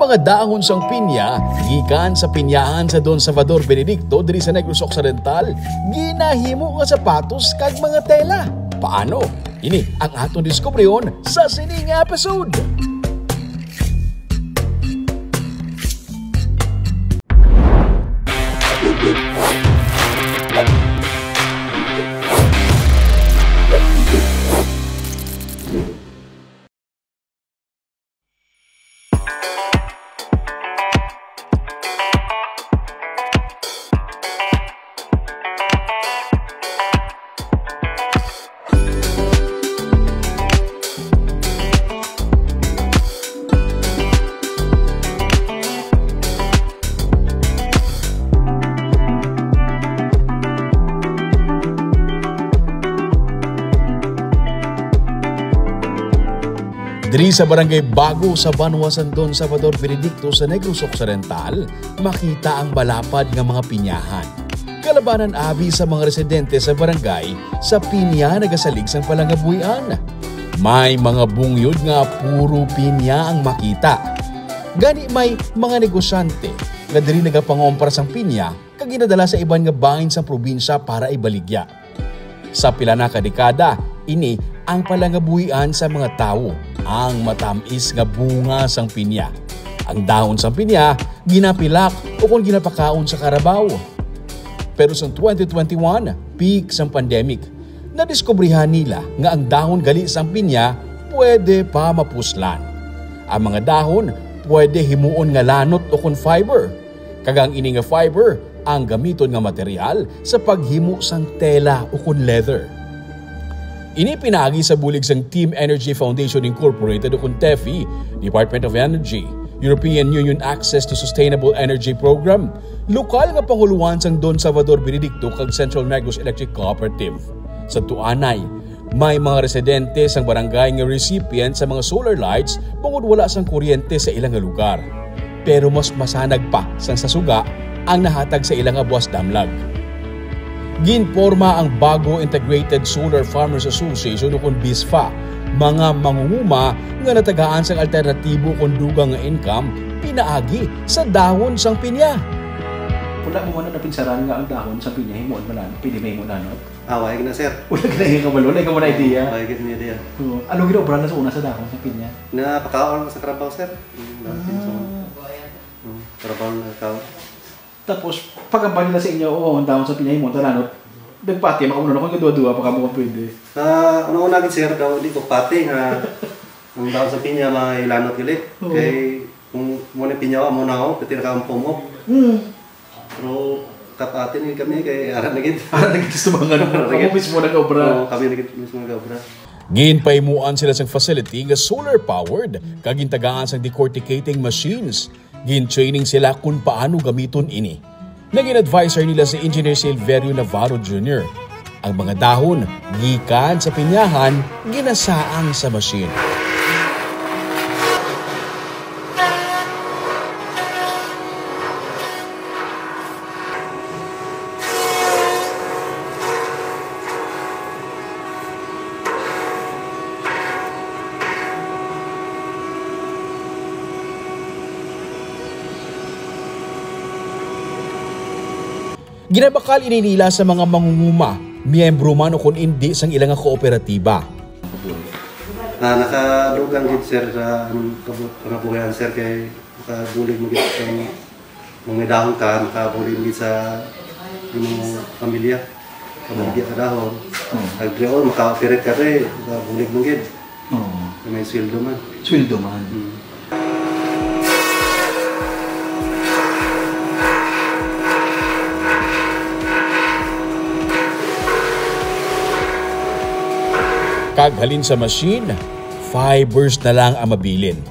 mga dahon sang pinya, gikan sa pinyahan sa Don Salvador Benedicto diri sa Negros Occidental, ginahimo nga sapatos kag mga tela. Paano? Ini ang atong diskubriyon sa sining episode. Diri sa barangay Bago sa Banwasan Don Salvador Benedicto sa Negros Occidental, makita ang balapad nga mga pinyahan. Kalabanan abi sa mga residente sa barangay sa pinya nagasalig sang palangabuhian. May mga bungyod nga puro pinya ang makita. Gani may mga negosyante nga diri nagapangompra sang pinya kag ginadala sa iban nga bahin sa probinsya para ibaligya. Sa pila na ka dekada, ini ang palangabuhian sa mga tawo, ang matamis nga bunga sang pinya. Ang dahon sang pinya, ginapilak o kung ginapakaon sa karabaw. Pero sa 2021, peak sang pandemic, nadiskubrihan nila nga ang dahon gali sang pinya pwede pa mapuslan. Ang mga dahon pwede himuon nga lanot o kung fiber. Kagang ini nga fiber ang gamiton nga material sa paghimo sang tela o kung leather. Ini pinagi sa bulig sang Team Energy Foundation Incorporated o kung TEFI, Department of Energy, European Union Access to Sustainable Energy Program, lokal nga panguluan sang Don Salvador Benedicto kag Central Negros Electric Cooperative. Sa tuanay, may mga residente sang barangay nga recipient sa mga solar lights bangod wala sang kuryente sa ilang lugar. Pero mas masanag pa sang sa suga ang nahatag sa ilang buwas damlag. Ginporma ang Bago Integrated Solar Farmers Association o kung BISFA, mga mangunguma nga natagaan sang alternatibo kung dugang nga income pinaagi sa dahon sang pinya. Wala mo na napinsaran nga ang dahon sa pinya, himuon mo na, pwede may mo na, no? Wala na sir. Wala ka na kabalo, wala ka mo na idea. Wala ka na idea. Ano ginobra na sa una sa dahon sa pinya? Napakaon sa karabaw sir. Karabaw na kao. Tapos, pagkampanya na sa inyo, ang dahon sa pinya, himuon na, no? Nagpati, makamunan ako yung 2-2 pa mo pwede. Una sir, daw di ko pati nga ang dahon sa pinya mailanot gali. Kay kung muna pinya ka muna ako, pati nakaampo mo. Pero kapatin kami kay aran na gid. Aran na gid sa mga kami mismo nag-obra. Kami mismo nag-obra. Ginpaimuan sila sang facility nga solar powered kag gintagaan sang decorticating machines. Gin-training sila kung paano gamiton ini. Naging advisor nila si Engineer Silverio Navarro Jr. Ang mga dahon, gikan sa pinyahan, ginasaan sa machine. Ginabakal ininila sa mga mangunguma, miyembro man o kung hindi sang ilang kooperatiba. Nakadugang gid sir sa kabuhayan sir kay nakabulig mo gid sa mga dahon ka, nakabulig gid sa imong pamilya. Pamilya ka dahon. Agreon maka-operate ka rin, nakabulig mo gid. May sweldo man. Sweldo man. Kag halin sa machine, fibers na lang ang mabilin.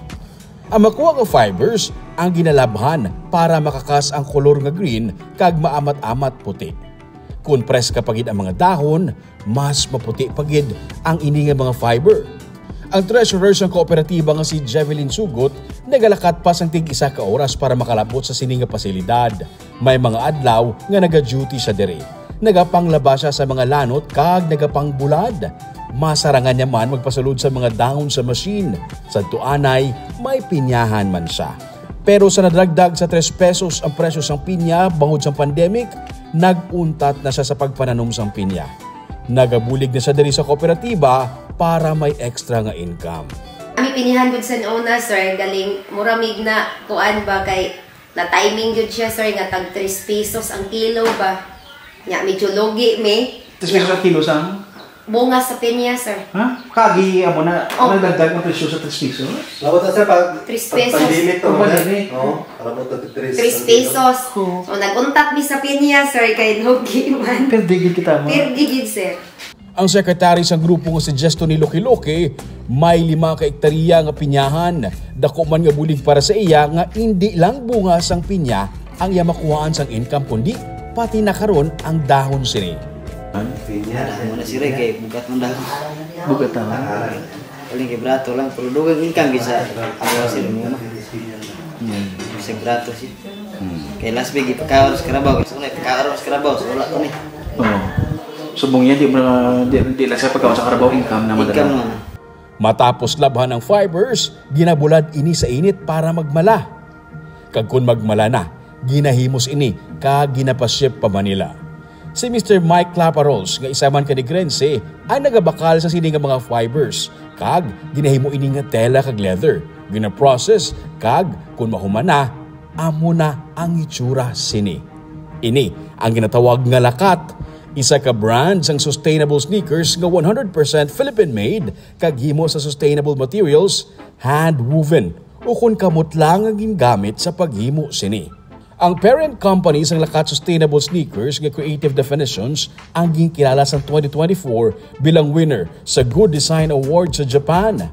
Ang makuha nga fibers ang ginalabhan para makakas ang kolor nga green kag maamat-amat puti. Kung press ka pagid ang mga dahon, mas maputi pagid ang ini nga mga fiber. Ang treasurer sa kooperatiba nga si Jevelyn Sugot nagalakat pa sang tig-1 ka oras para makalabot sa sining nga pasilidad. May mga adlaw nga naga-duty siya diri. Nagapanglaba siya sa mga lanot kag nagapangbulad. Masarangan niya man magpasulod sa mga dahon sa machine. Sa tuanay, may pinyahan man siya. Pero sa nadragdag sa 3 pesos ang presyo sang pinya bangod sa pandemic, naguntat na siya sa pagpananom sang pinya. Nagabulig na siya diri sa kooperatiba para may extra nga income. Kami pinihan gud sa una, sir, galing muramig na kuan ba kay na timing gud siya, sir, nga tag 3 pesos ang kilo ba. Nya medyo logi me. 3 pesos ang kilo sang? Bunga sa pinya, sir. Ha? Kagi amo na nagdagdag ng presyo sa 3 pesos? Lawat na sir, pag 3 pesos. pandemic to, Pandemic. Oo, para mo ito 3 pesos. Oo. O naguntat mi sa pinya, sir, kay logi man. Pero digil kita mo. Pero digid, sir. Ang sekretary sa grupo nga si Gesto ni Loki-Loki, may 5 ka hektarya nga pinyahan. Dako man nga bulig para sa iya nga hindi lang bunga sang pinya ang iya makuhaan sang income kundi pati na karon ang dahon sini. Dahon mo na si Ray kay bugat ng dahon. Bugat na. Paling kay brato lang pero dugang income bisa ako si mo. Sa brato si. Kay last week ipakaon sa Carabao, so na ipakaon sa Carabao, so wala ko ni. Oo. Subong yan, di lang sa pagkaon sa Carabao income na Income madala. naman. Matapos labhan ng fibers, ginabulad ini sa init para magmala. Kag kun magmala na, ginahimos ini kag ginapasyep pa Manila. Si Mr. Mike Claparols nga isa man kanigrense ay nagabakal sa sini nga mga fibers kag ginahimo ini nga tela kag leather. Gina-process kag kun mahumana, amo na ang itsura sini. Ini ang ginatawag nga lakat. Isa ka brand sang sustainable sneakers nga 100% Philippine-made kag himo sa sustainable materials, hand-woven o kun kamot lang ang gingamit sa paghimo sini. Ang parent company sang lakat sustainable sneakers nga Creative Definitions ang ginkilala sa 2024 bilang winner sa Good Design Award sa Japan.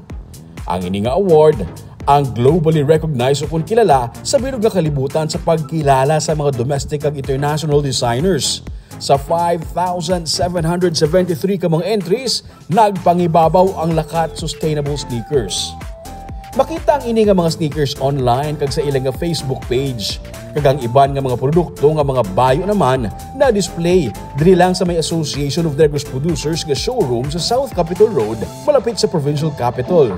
Ang ini nga award ang globally recognized o kun kilala sa bilog nga kalibutan sa pagkilala sa mga domestic ag international designers. Sa 5,773 ka mga entries, nagpangibabaw ang lakat sustainable sneakers. Makita ang ini nga mga sneakers online kag sa ilang nga Facebook page. Kag ang iban nga mga produkto nga mga bayo naman na display diri lang sa may Association of Negros Producers nga showroom sa South Capitol Road malapit sa provincial capital.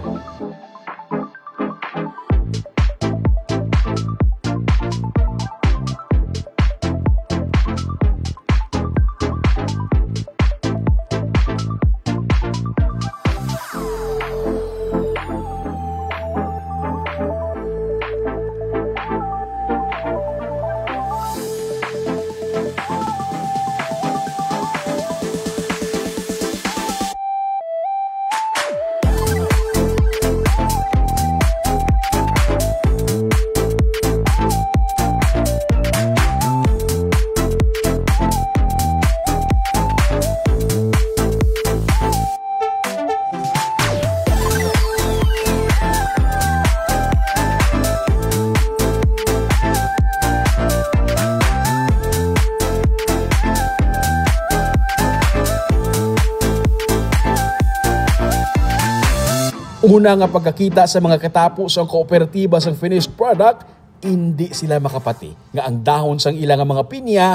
Una nga pagkakita sa mga katapos ang kooperatiba sang finished product, hindi sila makapati nga ang dahon sang ilang mga pinya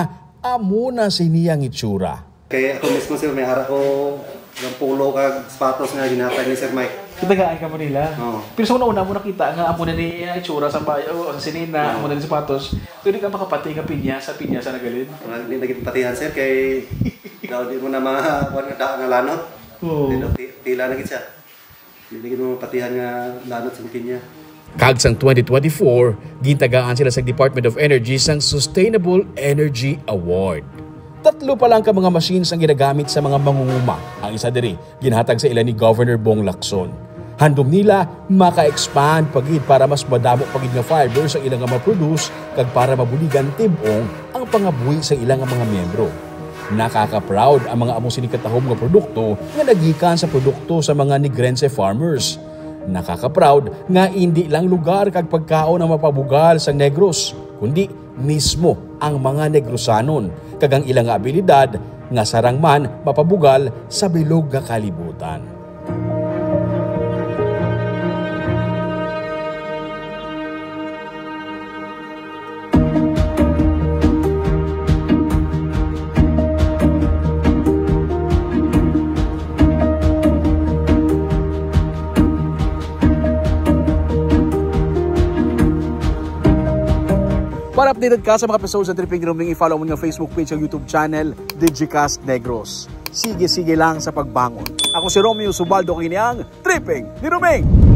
amo na siniyang itsura. Kaya ako mismo sir, may ara ko ng polo kag sapatos nga ginatag ni Sir Mike. Kitagaan ka mo nila. Oo. Pero sa una mo nakita nga amo na ni itsura sa bayo o sa sinina, amo na ni sapatos. So di ka makapati ka pinya sa nagalin. Wala din naging patihan sir kay daw di mo na mga kuan nga daan nga lanot. Oo. Tila na gid siya. Hindi mo patihan nga lanot sa pinya. Kag sang 2024, gintagaan sila sa Department of Energy sang Sustainable Energy Award. 3 pa lang ka mga machines ang ginagamit sa mga mangunguma. Ang isa diri, ginhatag sa ila ni Governor Bong Lacson. Handom nila maka-expand pagid para mas madamo pagid nga fibers ang ilang nga ma-produce kag para mabuligan tibong ang pangabuhi sa ilang mga miyembro. Nakaka-proud ang mga amo sinikatahom nga produkto nga nagikan sa produkto sa mga Negrense farmers. Nakaka-proud nga hindi lang lugar kag pagkaon ang mapabugal sa Negros, kundi mismo ang mga Negrosanon kag ang ilang abilidad nga sarang man mapabugal sa bilog nga kalibutan. Para updated ka sa mga episodes ng Tripping ni Roming, i-follow mo yung Facebook page o YouTube channel, Digicast Negros. Sige-sige lang sa pagbangon. Ako si Romeo Subaldo, kini ang Tripping ni Roming.